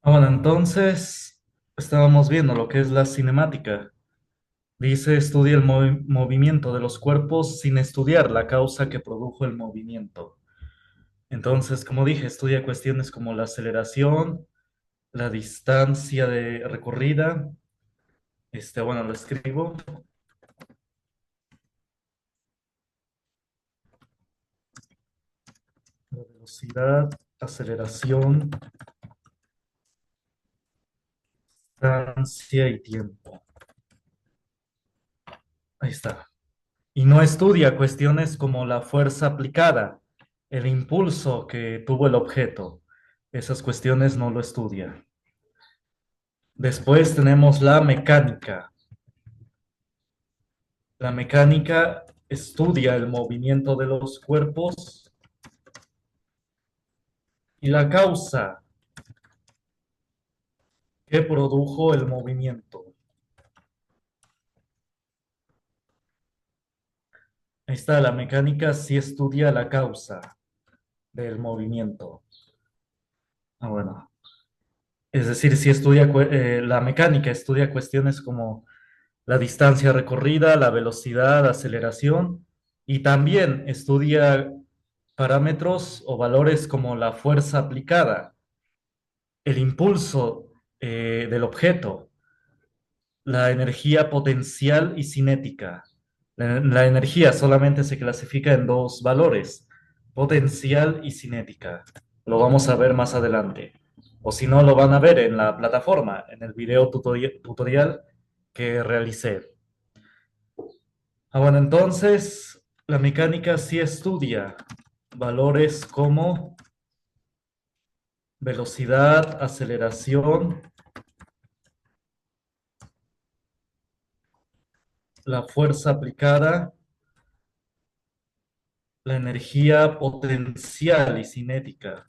Bueno, entonces estábamos viendo lo que es la cinemática. Dice, estudia el movimiento de los cuerpos sin estudiar la causa que produjo el movimiento. Entonces, como dije, estudia cuestiones como la aceleración, la distancia de recorrida. Bueno, lo escribo. La velocidad, aceleración, distancia y tiempo. Ahí está. Y no estudia cuestiones como la fuerza aplicada, el impulso que tuvo el objeto. Esas cuestiones no lo estudia. Después tenemos la mecánica. La mecánica estudia el movimiento de los cuerpos y la causa que produjo el movimiento. Ahí está, la mecánica sí estudia la causa del movimiento. Bueno. Es decir, sí estudia, la mecánica estudia cuestiones como la distancia recorrida, la velocidad, aceleración, y también estudia parámetros o valores como la fuerza aplicada, el impulso del objeto, la energía potencial y cinética. La energía solamente se clasifica en dos valores, potencial y cinética. Lo vamos a ver más adelante. O si no, lo van a ver en la plataforma, en el video tutorial que realicé. Bueno, entonces la mecánica sí estudia valores como velocidad, aceleración, la fuerza aplicada, la energía potencial y cinética,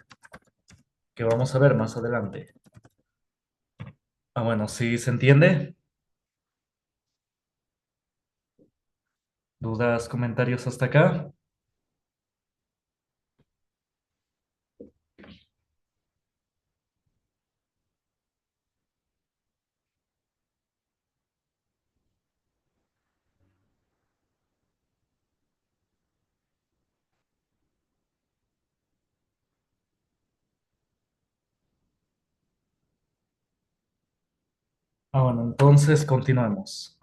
que vamos a ver más adelante. Bueno, ¿sí se entiende? ¿Dudas, comentarios hasta acá? Bueno, entonces continuemos.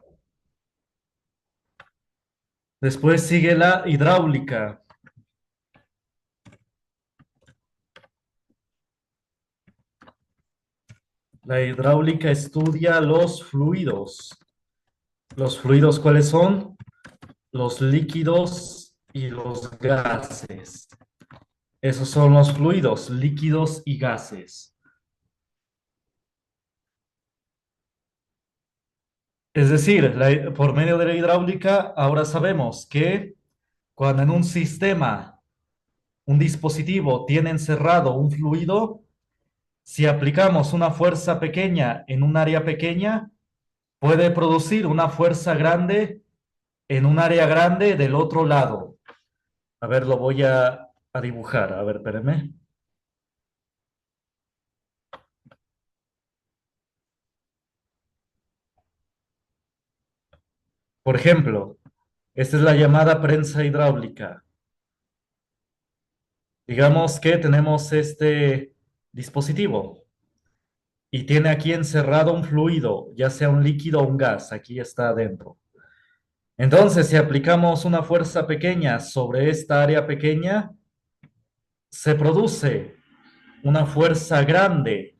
Después sigue la hidráulica. La hidráulica estudia los fluidos. ¿Los fluidos cuáles son? Los líquidos y los gases. Esos son los fluidos, líquidos y gases. Es decir, por medio de la hidráulica, ahora sabemos que cuando en un sistema, un dispositivo tiene encerrado un fluido, si aplicamos una fuerza pequeña en un área pequeña, puede producir una fuerza grande en un área grande del otro lado. A ver, lo voy a dibujar. A ver, espérenme. Por ejemplo, esta es la llamada prensa hidráulica. Digamos que tenemos este dispositivo y tiene aquí encerrado un fluido, ya sea un líquido o un gas, aquí está adentro. Entonces, si aplicamos una fuerza pequeña sobre esta área pequeña, se produce una fuerza grande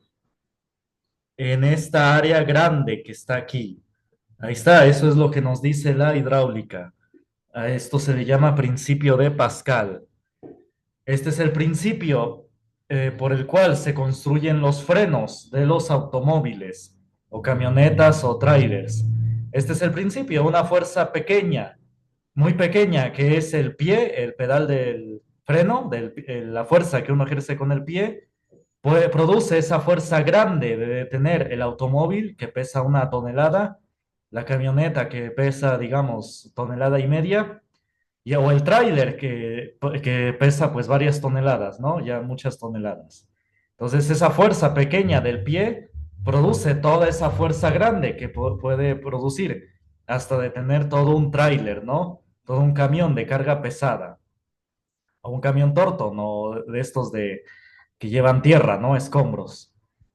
en esta área grande que está aquí. Ahí está, eso es lo que nos dice la hidráulica. A esto se le llama principio de Pascal. Este es el principio por el cual se construyen los frenos de los automóviles o camionetas o trailers. Este es el principio, una fuerza pequeña, muy pequeña, que es el pie, el pedal del freno, la fuerza que uno ejerce con el pie, produce esa fuerza grande de detener el automóvil que pesa una tonelada, la camioneta que pesa, digamos, tonelada y media, o el tráiler que pesa pues varias toneladas, ¿no? Ya muchas toneladas. Entonces esa fuerza pequeña del pie produce toda esa fuerza grande que puede producir hasta detener todo un tráiler, ¿no? Todo un camión de carga pesada o un camión torto, ¿no? De estos de que llevan tierra, ¿no? Escombros.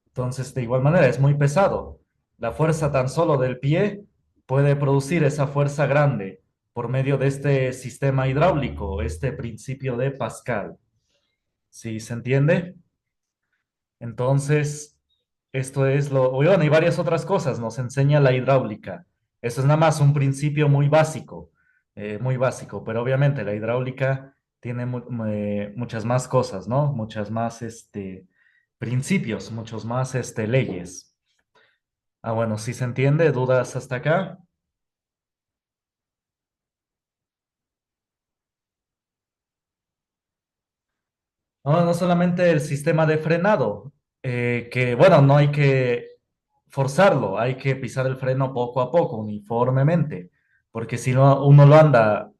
Entonces, de igual manera, es muy pesado. La fuerza tan solo del pie puede producir esa fuerza grande por medio de este sistema hidráulico, este principio de Pascal. ¿Sí se entiende? Entonces, esto es lo, bueno, y varias otras cosas nos enseña la hidráulica. Eso es nada más un principio muy básico, pero obviamente la hidráulica tiene muchas más cosas, ¿no? Muchas más, principios, muchos más, leyes. Ah, bueno, ¿sí se entiende? ¿Dudas hasta acá? No, no solamente el sistema de frenado, que bueno, no hay que forzarlo, hay que pisar el freno poco a poco, uniformemente, porque si no, uno lo anda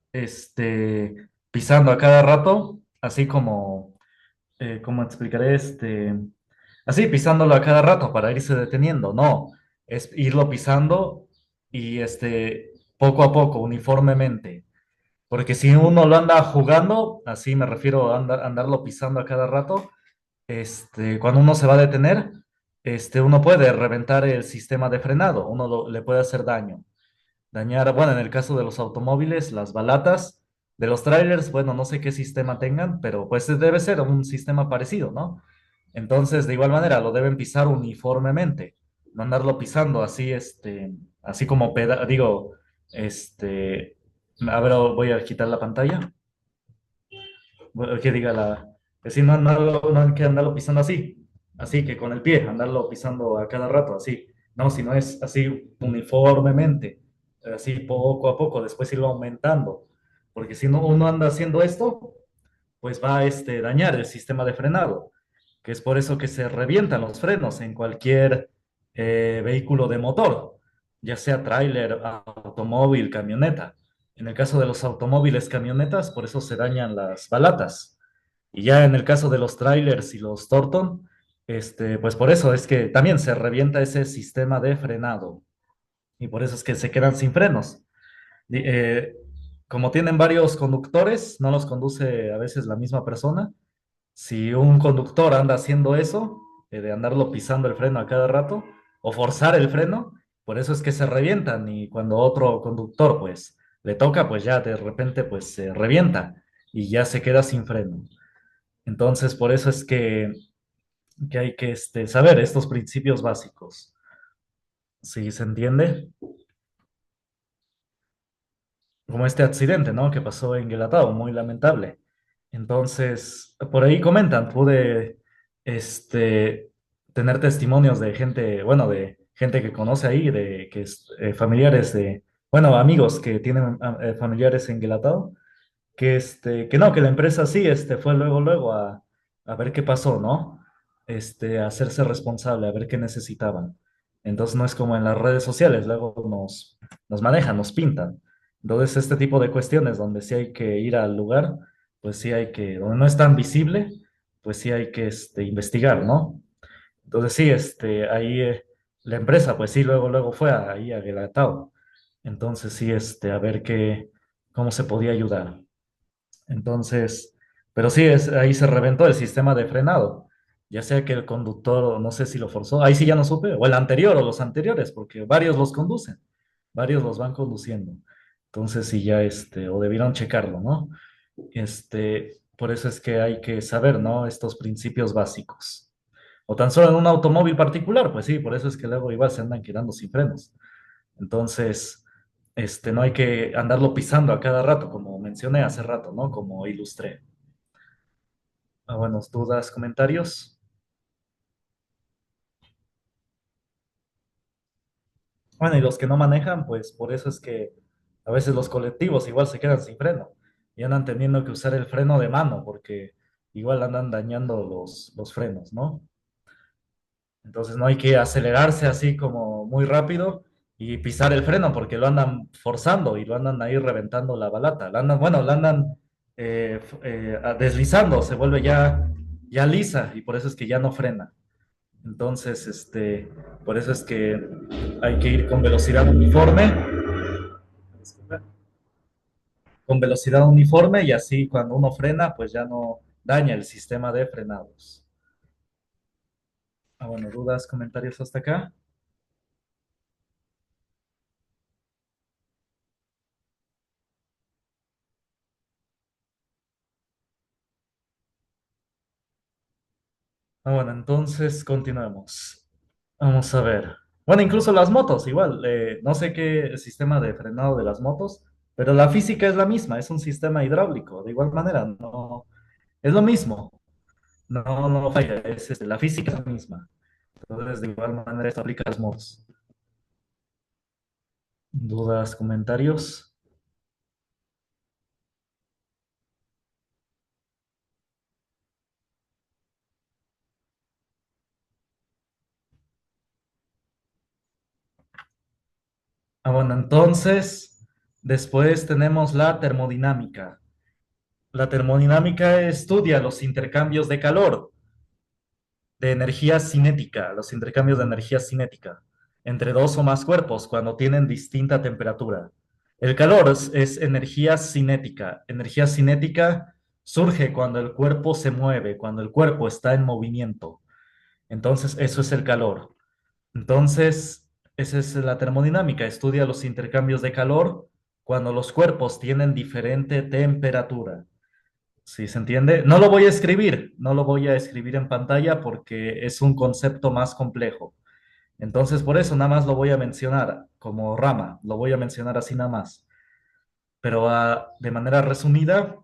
pisando a cada rato, así como, ¿cómo explicaré? Así pisándolo a cada rato para irse deteniendo, no, es irlo pisando y poco a poco, uniformemente. Porque si uno lo anda jugando, así me refiero a andarlo pisando a cada rato, cuando uno se va a detener, uno puede reventar el sistema de frenado, le puede hacer daño. Dañar, bueno, en el caso de los automóviles, las balatas, de los trailers, bueno, no sé qué sistema tengan, pero pues debe ser un sistema parecido, ¿no? Entonces, de igual manera, lo deben pisar uniformemente, no andarlo pisando así, así como digo, a ver, voy a quitar la pantalla bueno, que diga es decir, no hay que andarlo pisando así, así que con el pie, andarlo pisando a cada rato, así, no, si no es así uniformemente, así poco a poco, después irlo aumentando, porque si no uno anda haciendo esto, pues va a dañar el sistema de frenado, que es por eso que se revientan los frenos en cualquier vehículo de motor, ya sea tráiler, automóvil, camioneta. En el caso de los automóviles, camionetas, por eso se dañan las balatas. Y ya en el caso de los trailers y los Torton, pues por eso es que también se revienta ese sistema de frenado. Y por eso es que se quedan sin frenos. Di- eh, Como tienen varios conductores, no los conduce a veces la misma persona. Si un conductor anda haciendo eso, de andarlo pisando el freno a cada rato, o forzar el freno, por eso es que se revientan. Y cuando otro conductor, pues, le toca, pues ya de repente, pues, se revienta y ya se queda sin freno. Entonces, por eso es que hay que saber estos principios básicos. ¿Sí se entiende? Como este accidente, ¿no? Que pasó en Guelatao, muy lamentable. Entonces, por ahí comentan, pude este, tener testimonios de gente, bueno, de gente que conoce ahí, de que familiares de, bueno, amigos que tienen familiares en Guelatao, que no, que la empresa sí, fue luego a ver qué pasó, ¿no? A hacerse responsable, a ver qué necesitaban. Entonces no es como en las redes sociales, luego nos manejan, nos pintan. Entonces este tipo de cuestiones donde sí hay que ir al lugar, pues sí hay que, donde no es tan visible, pues sí hay que investigar, ¿no? Entonces sí, ahí la empresa, pues sí, luego fue ahí a Guelatao. Entonces sí, a ver cómo se podía ayudar. Entonces, pero sí, ahí se reventó el sistema de frenado. Ya sea que el conductor, no sé si lo forzó, ahí sí ya no supe, o el anterior o los anteriores, porque varios los conducen, varios los van conduciendo. Entonces sí ya, o debieron checarlo, ¿no? Por eso es que hay que saber, ¿no? Estos principios básicos. O tan solo en un automóvil particular, pues sí, por eso es que luego igual se andan quedando sin frenos. Entonces, no hay que andarlo pisando a cada rato, como mencioné hace rato, ¿no? Como ilustré. Buenos dudas, comentarios. Bueno, y los que no manejan, pues por eso es que a veces los colectivos igual se quedan sin freno y andan teniendo que usar el freno de mano porque igual andan dañando los frenos, ¿no? Entonces no hay que acelerarse así como muy rápido y pisar el freno porque lo andan forzando y lo andan ahí reventando la balata. La andan, bueno, la andan deslizando, se vuelve ya lisa y por eso es que ya no frena. Entonces, por eso es que hay que ir con velocidad uniforme, y así cuando uno frena, pues ya no daña el sistema de frenados. Ah, bueno, dudas, comentarios hasta acá. Ah, bueno, entonces continuemos. Vamos a ver. Bueno, incluso las motos, igual. No sé qué sistema de frenado de las motos, pero la física es la misma, es un sistema hidráulico. De igual manera, no, es lo mismo. No, no falla, la física es la misma. Entonces, de igual manera, esto aplica a las motos. ¿Dudas, comentarios? Ah, bueno, entonces, después tenemos la termodinámica. La termodinámica estudia los intercambios de calor, de energía cinética, los intercambios de energía cinética entre dos o más cuerpos cuando tienen distinta temperatura. El calor es energía cinética. Energía cinética surge cuando el cuerpo se mueve, cuando el cuerpo está en movimiento. Entonces, eso es el calor. Entonces, esa es la termodinámica. Estudia los intercambios de calor cuando los cuerpos tienen diferente temperatura. ¿Sí se entiende? No lo voy a escribir, no lo voy a escribir en pantalla porque es un concepto más complejo. Entonces, por eso nada más lo voy a mencionar como rama, lo voy a mencionar así nada más. Pero de manera resumida,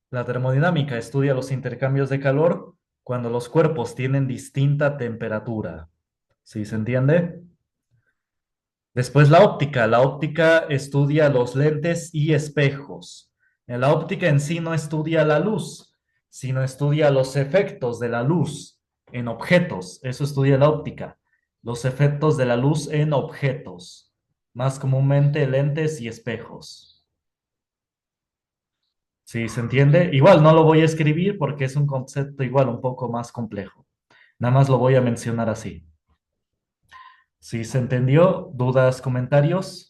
la termodinámica estudia los intercambios de calor cuando los cuerpos tienen distinta temperatura. ¿Sí se entiende? Después la óptica. La óptica estudia los lentes y espejos. En la óptica en sí no estudia la luz, sino estudia los efectos de la luz en objetos. Eso estudia la óptica. Los efectos de la luz en objetos. Más comúnmente lentes y espejos. ¿Sí se entiende? Igual no lo voy a escribir porque es un concepto igual un poco más complejo. Nada más lo voy a mencionar así. ¿Sí se entendió? ¿Dudas, comentarios?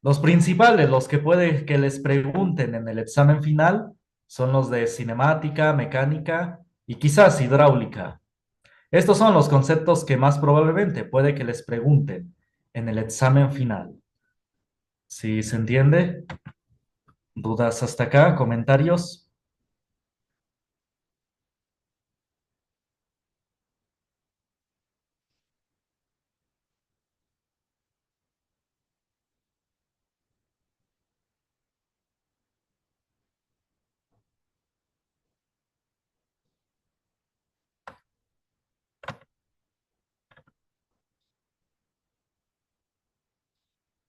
Los principales, los que puede que les pregunten en el examen final, son los de cinemática, mecánica y quizás hidráulica. Estos son los conceptos que más probablemente puede que les pregunten en el examen final. ¿Sí se entiende? ¿Dudas hasta acá? ¿Comentarios?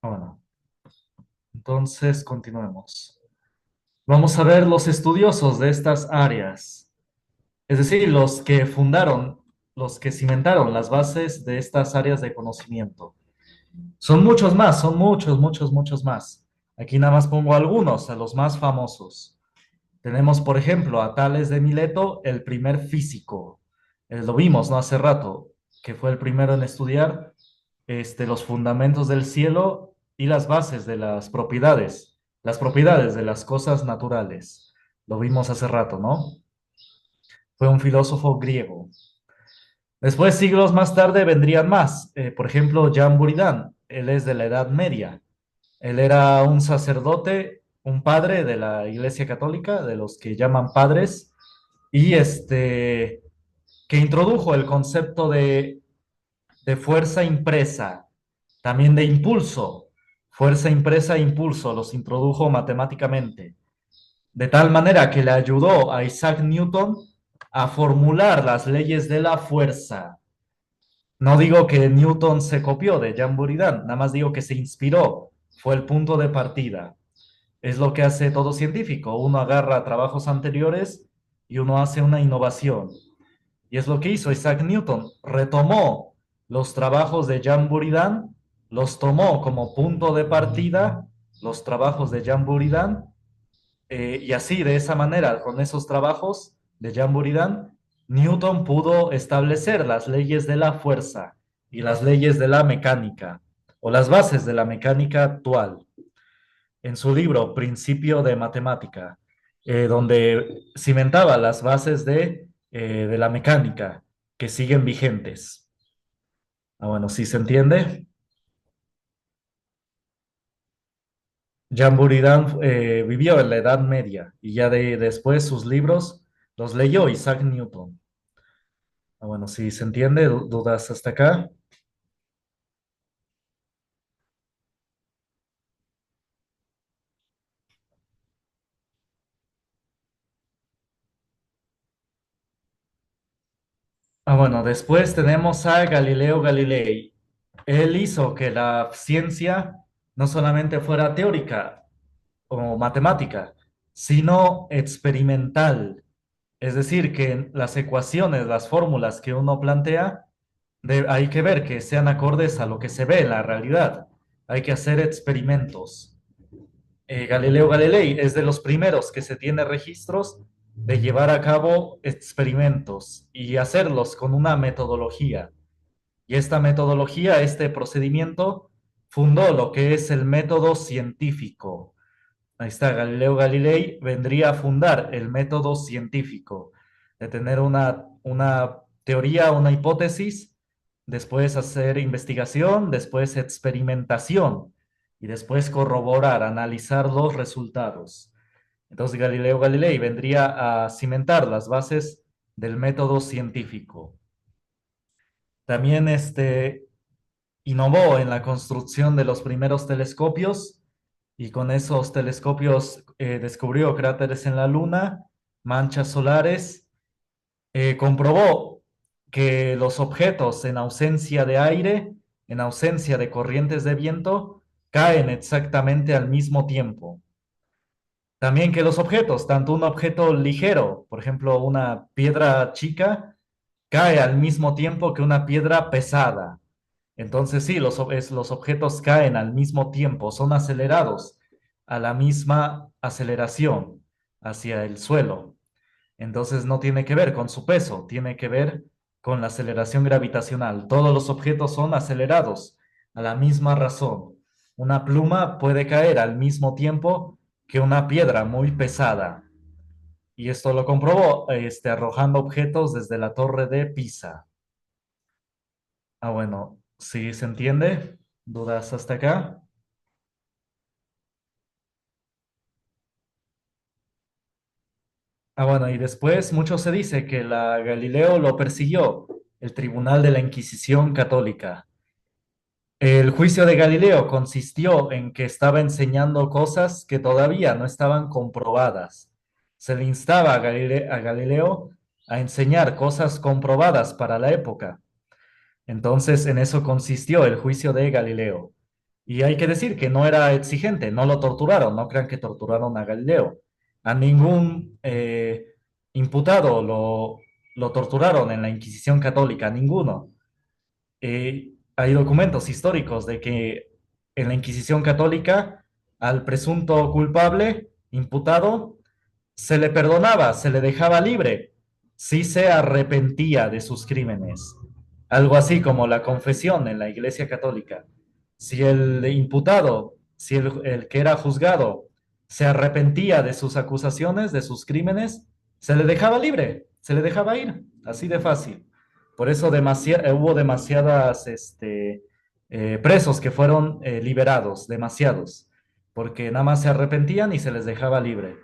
Bueno, entonces continuemos. Vamos a ver los estudiosos de estas áreas, es decir, los que fundaron, los que cimentaron las bases de estas áreas de conocimiento. Son muchos más, son muchos, muchos, muchos más. Aquí nada más pongo algunos, a los más famosos. Tenemos, por ejemplo, a Tales de Mileto, el primer físico. Lo vimos, ¿no? Hace rato, que fue el primero en estudiar los fundamentos del cielo y las bases de las propiedades de las cosas naturales. Lo vimos hace rato, ¿no? Fue un filósofo griego. Después, siglos más tarde, vendrían más. Por ejemplo, Jean Buridan, él es de la Edad Media. Él era un sacerdote, un padre de la Iglesia Católica, de los que llaman padres, y que introdujo el concepto de fuerza impresa, también de impulso. Fuerza impresa e impulso los introdujo matemáticamente, de tal manera que le ayudó a Isaac Newton a formular las leyes de la fuerza. No digo que Newton se copió de Jean Buridan, nada más digo que se inspiró, fue el punto de partida. Es lo que hace todo científico. Uno agarra trabajos anteriores y uno hace una innovación. Y es lo que hizo Isaac Newton. Retomó los trabajos de Jean Buridan, los tomó como punto de partida, los trabajos de Jean Buridan, y así, de esa manera, con esos trabajos de Jean Buridan, Newton pudo establecer las leyes de la fuerza y las leyes de la mecánica, o las bases de la mecánica actual, en su libro Principio de Matemática, donde cimentaba las bases de la mecánica que siguen vigentes. Ah, bueno, ¿sí se entiende? Jean Buridan vivió en la Edad Media y ya después sus libros los leyó Isaac Newton. Ah, bueno, ¿sí se entiende? ¿Dudas hasta acá? Ah, bueno, después tenemos a Galileo Galilei. Él hizo que la ciencia no solamente fuera teórica o matemática, sino experimental. Es decir, que las ecuaciones, las fórmulas que uno plantea, hay que ver que sean acordes a lo que se ve en la realidad. Hay que hacer experimentos. Galileo Galilei es de los primeros que se tiene registros de llevar a cabo experimentos y hacerlos con una metodología. Y esta metodología, este procedimiento, fundó lo que es el método científico. Ahí está, Galileo Galilei vendría a fundar el método científico, de tener una teoría, una hipótesis, después hacer investigación, después experimentación y después corroborar, analizar los resultados. Entonces Galileo Galilei vendría a cimentar las bases del método científico. También innovó en la construcción de los primeros telescopios y con esos telescopios descubrió cráteres en la Luna, manchas solares, comprobó que los objetos en ausencia de aire, en ausencia de corrientes de viento, caen exactamente al mismo tiempo. También que los objetos, tanto un objeto ligero, por ejemplo, una piedra chica, cae al mismo tiempo que una piedra pesada. Entonces sí, los objetos caen al mismo tiempo, son acelerados a la misma aceleración hacia el suelo. Entonces no tiene que ver con su peso, tiene que ver con la aceleración gravitacional. Todos los objetos son acelerados a la misma razón. Una pluma puede caer al mismo tiempo que una piedra muy pesada. Y esto lo comprobó arrojando objetos desde la torre de Pisa. Ah, bueno, ¿sí se entiende? ¿Dudas hasta acá? Ah, bueno, y después mucho se dice que la Galileo lo persiguió el Tribunal de la Inquisición Católica. El juicio de Galileo consistió en que estaba enseñando cosas que todavía no estaban comprobadas. Se le instaba a Galileo a enseñar cosas comprobadas para la época. Entonces, en eso consistió el juicio de Galileo. Y hay que decir que no era exigente, no lo torturaron, no crean que torturaron a Galileo. A ningún imputado lo torturaron en la Inquisición Católica, ninguno. Hay documentos históricos de que en la Inquisición Católica al presunto culpable, imputado, se le perdonaba, se le dejaba libre si se arrepentía de sus crímenes. Algo así como la confesión en la Iglesia Católica. Si el imputado, si el que era juzgado se arrepentía de sus acusaciones, de sus crímenes, se le dejaba libre, se le dejaba ir, así de fácil. Por eso hubo demasiadas presos que fueron liberados, demasiados, porque nada más se arrepentían y se les dejaba libre.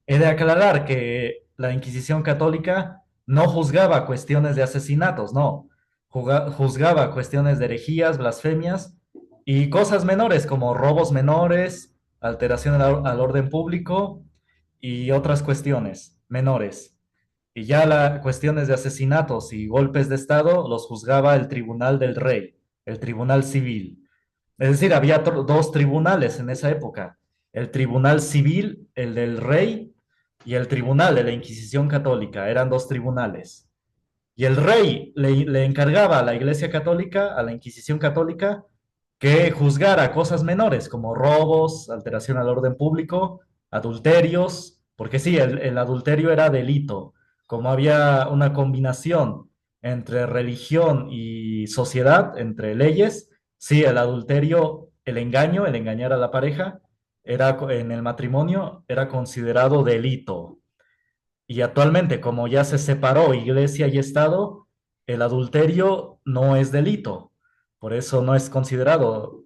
He de aclarar que la Inquisición católica no juzgaba cuestiones de asesinatos, no. Juzgaba cuestiones de herejías, blasfemias y cosas menores como robos menores, alteración al orden público y otras cuestiones menores. Y ya las cuestiones de asesinatos y golpes de Estado los juzgaba el Tribunal del Rey, el Tribunal Civil. Es decir, había dos tribunales en esa época, el Tribunal Civil, el del Rey, y el Tribunal de la Inquisición Católica. Eran dos tribunales. Y el rey le encargaba a la Iglesia Católica, a la Inquisición Católica, que juzgara cosas menores como robos, alteración al orden público, adulterios, porque sí, el adulterio era delito. como había una combinación entre religión y sociedad, entre leyes, sí, el adulterio, el engaño, el engañar a la pareja, en el matrimonio era considerado delito. Y actualmente, como ya se separó iglesia y Estado, el adulterio no es delito. Por eso no es considerado,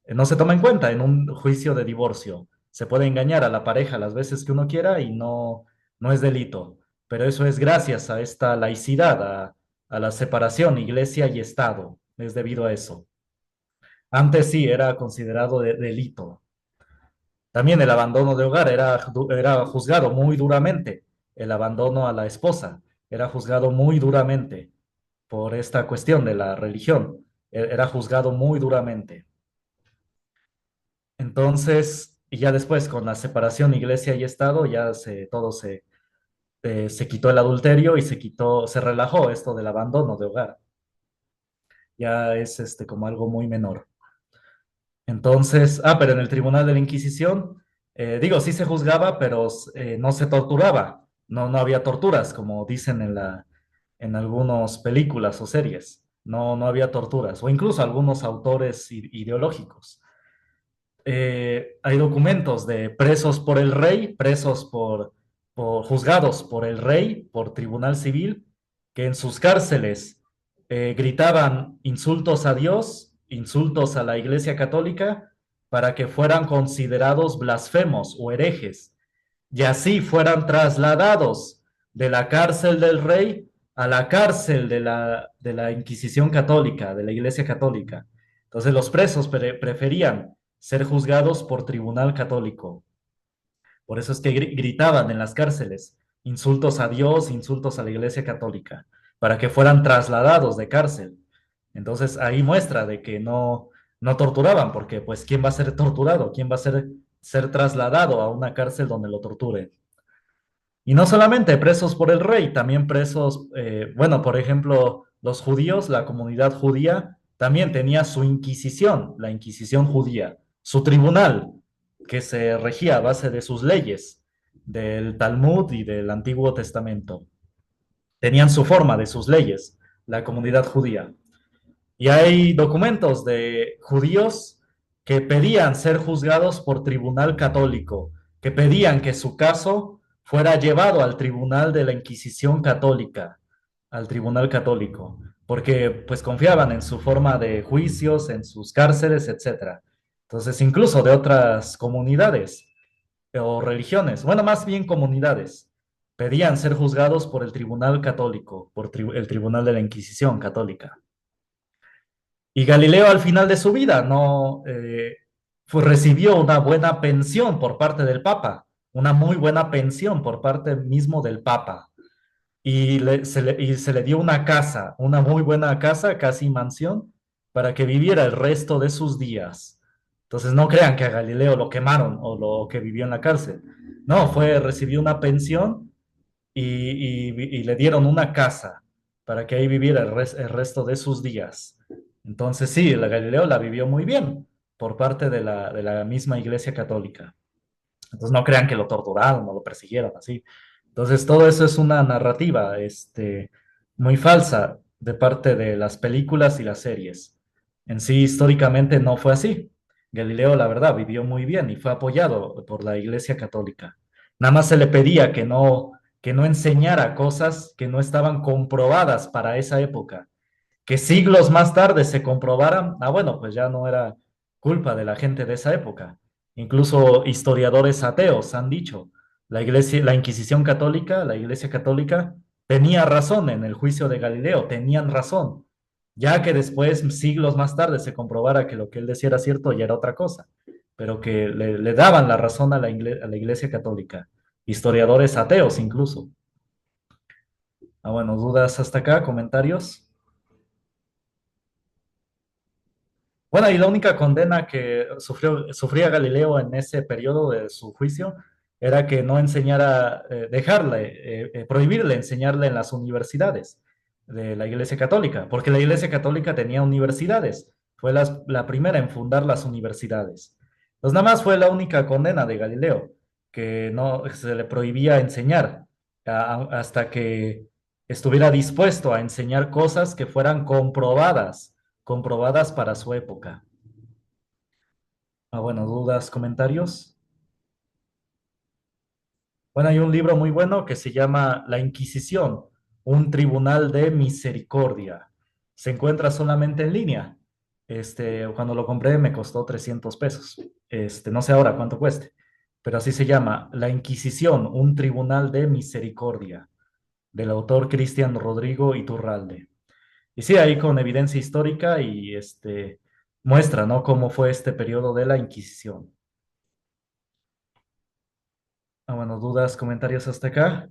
no se toma en cuenta en un juicio de divorcio. Se puede engañar a la pareja las veces que uno quiera y no es delito. Pero eso es gracias a esta laicidad, a la separación iglesia y Estado. Es debido a eso. Antes sí era considerado delito. También el abandono de hogar era juzgado muy duramente. El abandono a la esposa era juzgado muy duramente por esta cuestión de la religión. Era juzgado muy duramente. Entonces, y ya después con la separación iglesia y Estado, se quitó el adulterio y se relajó esto del abandono de hogar. Ya es como algo muy menor. Entonces, pero en el Tribunal de la Inquisición, digo, sí se juzgaba, pero no se torturaba. No había torturas, como dicen en algunas películas o series. No había torturas, o incluso algunos autores ideológicos. Hay documentos de presos por el rey, por juzgados por el rey, por tribunal civil, que en sus cárceles gritaban insultos a Dios, insultos a la Iglesia Católica, para que fueran considerados blasfemos o herejes, y así fueran trasladados de la cárcel del rey a la cárcel de la Inquisición Católica, de la Iglesia Católica. Entonces los presos preferían ser juzgados por tribunal católico. Por eso es que gritaban en las cárceles insultos a Dios, insultos a la Iglesia Católica, para que fueran trasladados de cárcel. Entonces ahí muestra de que no torturaban, porque pues ¿quién va a ser torturado? ¿Quién va a ser trasladado a una cárcel donde lo torturen? Y no solamente presos por el rey, también presos, bueno, por ejemplo, los judíos, la comunidad judía, también tenía su Inquisición, la Inquisición judía, su tribunal, que se regía a base de sus leyes, del Talmud y del Antiguo Testamento. Tenían su forma de sus leyes, la comunidad judía. Y hay documentos de judíos que pedían ser juzgados por tribunal católico, que pedían que su caso fuera llevado al tribunal de la Inquisición católica, al tribunal católico, porque pues confiaban en su forma de juicios, en sus cárceles, etcétera. Entonces, incluso de otras comunidades o religiones, bueno, más bien comunidades, pedían ser juzgados por el tribunal católico, el tribunal de la Inquisición católica. Y Galileo al final de su vida no recibió una buena pensión por parte del Papa, una muy buena pensión por parte mismo del Papa. Y se le dio una casa, una muy buena casa, casi mansión, para que viviera el resto de sus días. Entonces no crean que a Galileo lo quemaron o lo que vivió en la cárcel. No, recibió una pensión y le dieron una casa para que ahí viviera el resto de sus días. Entonces sí, la Galileo la vivió muy bien por parte de la misma Iglesia Católica. Entonces no crean que lo torturaron o lo persiguieron así. Entonces todo eso es una narrativa muy falsa de parte de las películas y las series. En sí, históricamente no fue así. Galileo, la verdad, vivió muy bien y fue apoyado por la Iglesia Católica. Nada más se le pedía que no enseñara cosas que no estaban comprobadas para esa época. Que siglos más tarde se comprobaran, bueno, pues ya no era culpa de la gente de esa época. Incluso historiadores ateos han dicho, la Inquisición católica, la Iglesia católica, tenía razón en el juicio de Galileo, tenían razón, ya que después, siglos más tarde, se comprobara que lo que él decía era cierto y era otra cosa, pero que le daban la razón a a la Iglesia católica, historiadores ateos incluso. Bueno, dudas hasta acá, comentarios. Bueno, y la única condena que sufría Galileo en ese periodo de su juicio era que no enseñara, prohibirle enseñarle en las universidades de la Iglesia Católica, porque la Iglesia Católica tenía universidades, fue la primera en fundar las universidades. Pues nada más fue la única condena de Galileo, que no se le prohibía enseñar. hasta que estuviera dispuesto a enseñar cosas que fueran comprobadas, comprobadas para su época. Bueno, dudas, comentarios. Bueno, hay un libro muy bueno que se llama La Inquisición, un tribunal de misericordia. Se encuentra solamente en línea. Cuando lo compré me costó 300 pesos. No sé ahora cuánto cueste, pero así se llama, La Inquisición, un tribunal de misericordia, del autor Cristian Rodrigo Iturralde. Y sí, ahí con evidencia histórica y muestra, ¿no? Cómo fue este periodo de la Inquisición. Bueno, dudas, comentarios hasta acá.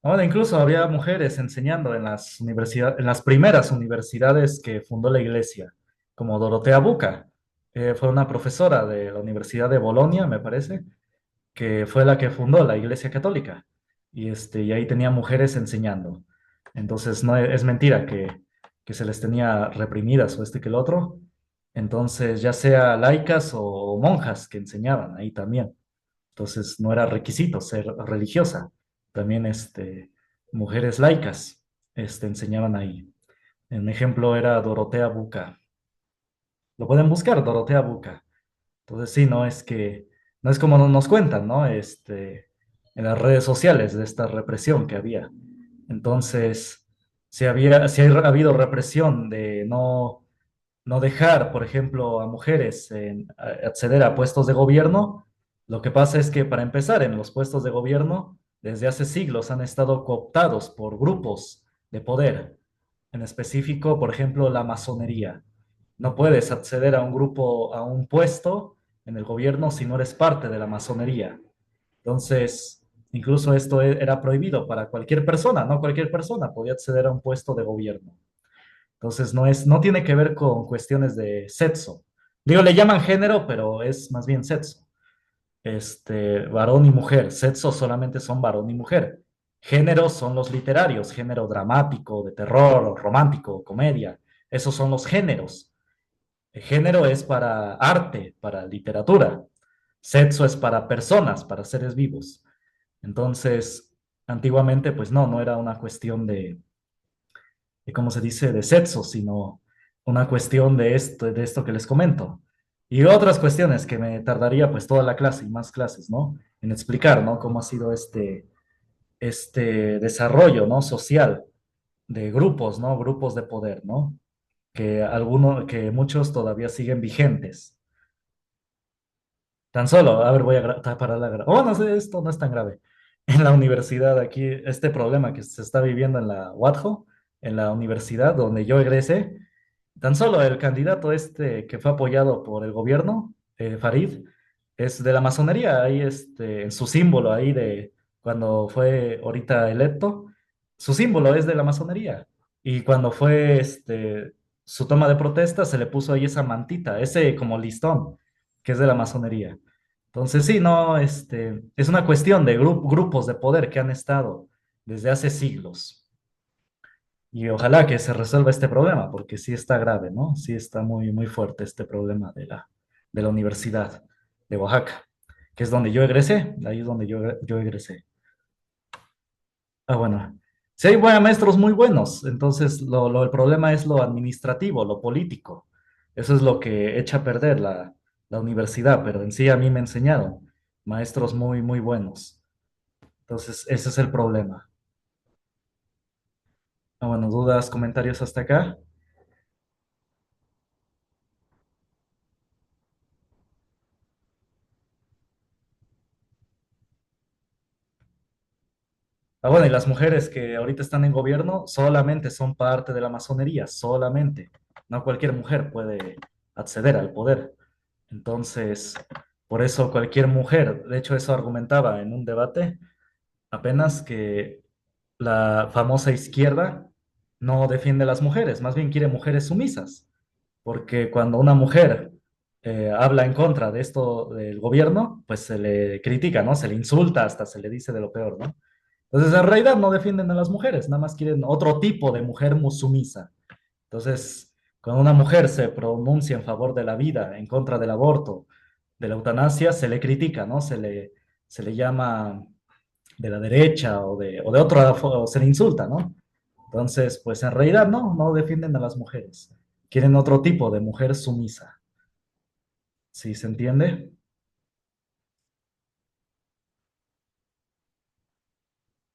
Bueno, incluso había mujeres enseñando en las universidades, en las primeras universidades que fundó la iglesia, como Dorotea Buca. Fue una profesora de la Universidad de Bolonia, me parece, que fue la que fundó la Iglesia Católica. Y ahí tenía mujeres enseñando. Entonces, no es mentira que se les tenía reprimidas o que el otro. Entonces, ya sea laicas o monjas que enseñaban ahí también. Entonces, no era requisito ser religiosa. También mujeres laicas enseñaban ahí. Un ejemplo era Dorotea Buca. Lo pueden buscar, Dorotea Buca. Entonces sí, no es que, no es como nos cuentan, ¿no? En las redes sociales de esta represión que había. Entonces, si ha habido represión de no dejar, por ejemplo, a mujeres acceder a puestos de gobierno, lo que pasa es que para empezar, en los puestos de gobierno, desde hace siglos han estado cooptados por grupos de poder, en específico, por ejemplo, la masonería. No puedes acceder a un grupo, a un puesto en el gobierno si no eres parte de la masonería. Entonces, incluso esto era prohibido para cualquier persona, no cualquier persona podía acceder a un puesto de gobierno. Entonces, no tiene que ver con cuestiones de sexo. Digo, le llaman género, pero es más bien sexo. Varón y mujer. Sexo solamente son varón y mujer. Géneros son los literarios, género dramático, de terror, romántico, comedia. Esos son los géneros. El género es para arte, para literatura. Sexo es para personas, para seres vivos. Entonces, antiguamente, pues no era una cuestión ¿cómo se dice?, de sexo, sino una cuestión de esto que les comento. Y otras cuestiones que me tardaría pues toda la clase y más clases, ¿no? En explicar, ¿no? Cómo ha sido este desarrollo, ¿no? Social de grupos, ¿no? Grupos de poder, ¿no? Que muchos todavía siguen vigentes. Tan solo, a ver, voy a parar la Oh, no sé, esto no es tan grave. En la universidad aquí, este problema que se está viviendo en la UATJO, en la universidad donde yo egresé, tan solo el candidato que fue apoyado por el gobierno, Farid, es de la masonería, ahí en su símbolo ahí de cuando fue ahorita electo, su símbolo es de la masonería. Y cuando fue su toma de protesta, se le puso ahí esa mantita, ese como listón, que es de la masonería. Entonces, sí, no, es una cuestión de grupos de poder que han estado desde hace siglos. Y ojalá que se resuelva este problema, porque sí está grave, ¿no? Sí está muy, muy fuerte este problema de la Universidad de Oaxaca, que es donde yo egresé, ahí es donde yo egresé. Bueno. Sí hay buenos maestros muy buenos, entonces el problema es lo administrativo, lo político. Eso es lo que echa a perder la universidad, pero en sí a mí me enseñaron maestros muy, muy buenos. Entonces, ese es el problema. Bueno, dudas, comentarios hasta acá. Bueno, y las mujeres que ahorita están en gobierno solamente son parte de la masonería, solamente. No cualquier mujer puede acceder al poder. Entonces, por eso cualquier mujer, de hecho eso argumentaba en un debate, apenas que la famosa izquierda no defiende a las mujeres, más bien quiere mujeres sumisas, porque cuando una mujer habla en contra de esto del gobierno, pues se le critica, ¿no? Se le insulta, hasta se le dice de lo peor, ¿no? Entonces, en realidad no defienden a las mujeres, nada más quieren otro tipo de mujer sumisa. Entonces, cuando una mujer se pronuncia en favor de la vida, en contra del aborto, de la eutanasia, se le critica, ¿no? Se le llama de la derecha o de otra, o se le insulta, ¿no? Entonces, pues en realidad no defienden a las mujeres. Quieren otro tipo de mujer sumisa. ¿Sí se entiende?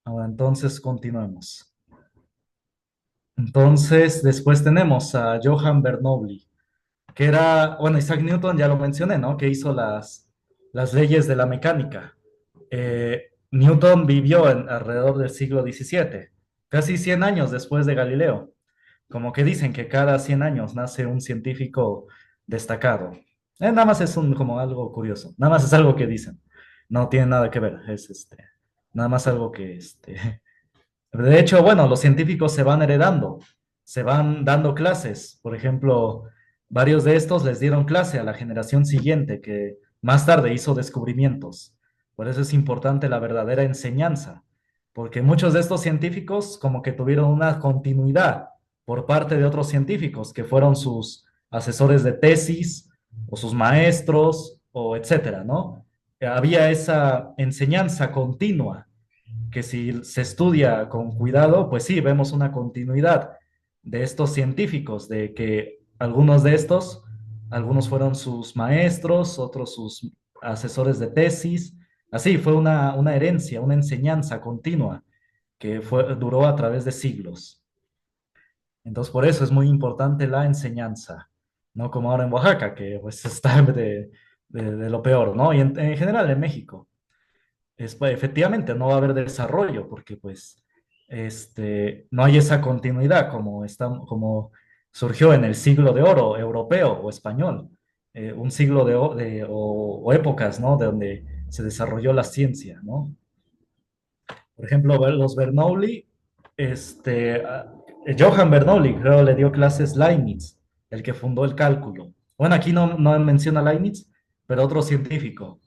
Ahora, entonces, continuemos. Entonces, después tenemos a Johann Bernoulli, que era, bueno, Isaac Newton ya lo mencioné, ¿no? Que hizo las leyes de la mecánica. Newton vivió alrededor del siglo XVII, casi 100 años después de Galileo. Como que dicen que cada 100 años nace un científico destacado. Nada más es como algo curioso, nada más es algo que dicen. No tiene nada que ver, es nada más algo que de hecho, bueno, los científicos se van heredando, se van dando clases. Por ejemplo, varios de estos les dieron clase a la generación siguiente que más tarde hizo descubrimientos. Por eso es importante la verdadera enseñanza, porque muchos de estos científicos como que tuvieron una continuidad por parte de otros científicos que fueron sus asesores de tesis o sus maestros o etcétera, ¿no? Había esa enseñanza continua que si se estudia con cuidado, pues sí, vemos una continuidad de estos científicos, de que algunos de estos, algunos fueron sus maestros, otros sus asesores de tesis, así fue una herencia, una enseñanza continua que duró a través de siglos. Entonces, por eso es muy importante la enseñanza, no como ahora en Oaxaca, que pues está de lo peor, ¿no? Y en general en México pues, efectivamente no va a haber desarrollo porque pues no hay esa continuidad como surgió en el siglo de oro europeo o español, un siglo o épocas, ¿no? De donde se desarrolló la ciencia, ¿no? Por ejemplo, los Bernoulli, Johann Bernoulli, creo, le dio clases Leibniz, el que fundó el cálculo. Bueno, aquí no menciona Leibniz, pero otro científico.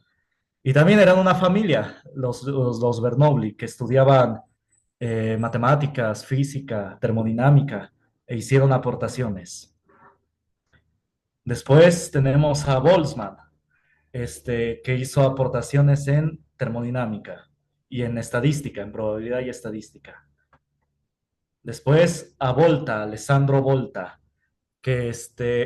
Y también eran una familia, los Bernoulli, que estudiaban matemáticas, física, termodinámica, e hicieron aportaciones. Después tenemos a Boltzmann, que hizo aportaciones en termodinámica y en estadística, en probabilidad y estadística. Después a Volta, Alessandro Volta, que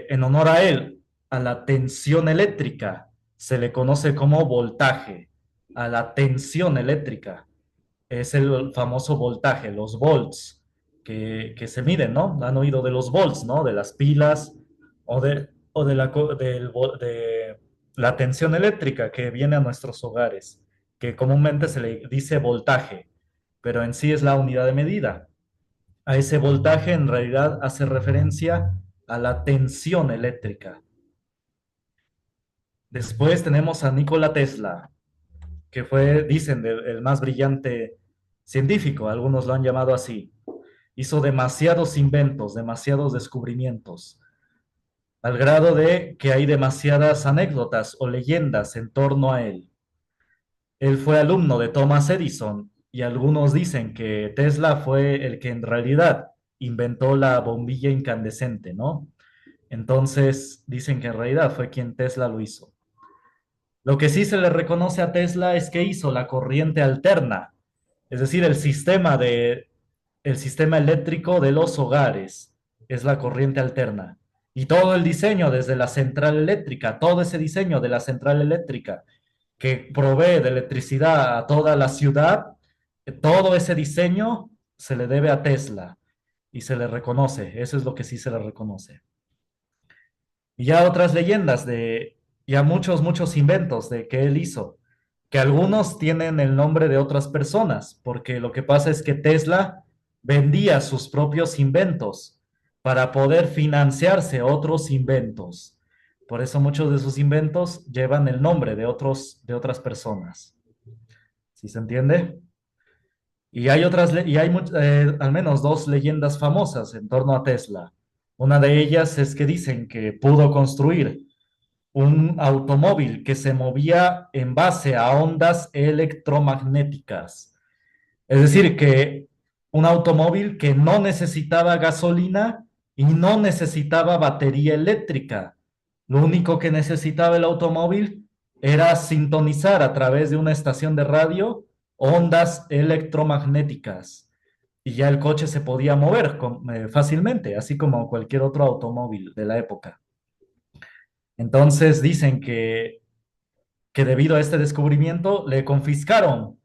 en honor a él, a la tensión eléctrica, se le conoce como voltaje, a la tensión eléctrica. Es el famoso voltaje, los volts, que se miden, ¿no? Han oído de los volts, ¿no? De las pilas o de de la tensión eléctrica que viene a nuestros hogares, que comúnmente se le dice voltaje, pero en sí es la unidad de medida. A ese voltaje en realidad hace referencia a la tensión eléctrica. Después tenemos a Nikola Tesla, que fue, dicen, el más brillante científico, algunos lo han llamado así. Hizo demasiados inventos, demasiados descubrimientos, al grado de que hay demasiadas anécdotas o leyendas en torno a él. Él fue alumno de Thomas Edison y algunos dicen que Tesla fue el que en realidad inventó la bombilla incandescente, ¿no? Entonces dicen que en realidad fue quien Tesla lo hizo. Lo que sí se le reconoce a Tesla es que hizo la corriente alterna, es decir, el sistema eléctrico de los hogares es la corriente alterna. Y todo el diseño desde la central eléctrica, todo ese diseño de la central eléctrica que provee de electricidad a toda la ciudad, todo ese diseño se le debe a Tesla y se le reconoce, eso es lo que sí se le reconoce. Y ya otras leyendas ya muchos inventos de que él hizo, que algunos tienen el nombre de otras personas, porque lo que pasa es que Tesla vendía sus propios inventos para poder financiarse otros inventos. Por eso muchos de sus inventos llevan el nombre de otras personas. ¿Sí se entiende? Y hay al menos dos leyendas famosas en torno a Tesla. Una de ellas es que dicen que pudo construir un automóvil que se movía en base a ondas electromagnéticas. Es decir, que un automóvil que no necesitaba gasolina y no necesitaba batería eléctrica. Lo único que necesitaba el automóvil era sintonizar a través de una estación de radio ondas electromagnéticas. Y ya el coche se podía mover fácilmente, así como cualquier otro automóvil de la época. Entonces dicen que debido a este descubrimiento le confiscaron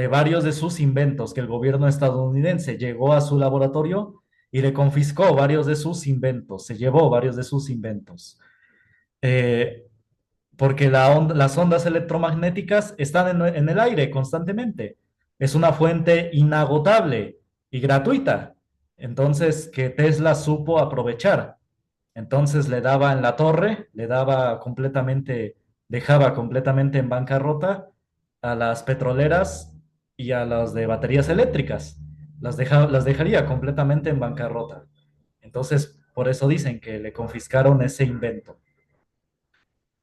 varios de sus inventos, que el gobierno estadounidense llegó a su laboratorio y le confiscó varios de sus inventos, se llevó varios de sus inventos. Eh, Porque las ondas electromagnéticas están en el aire constantemente. Es una fuente inagotable y gratuita. Entonces, que Tesla supo aprovechar. Entonces le daba en la torre, le daba completamente, dejaba completamente en bancarrota a las petroleras y a las de baterías eléctricas. Las dejaría completamente en bancarrota. Entonces, por eso dicen que le confiscaron ese invento.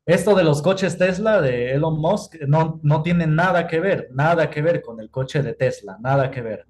Esto de los coches Tesla de Elon Musk no tiene nada que ver con el coche de Tesla, nada que ver.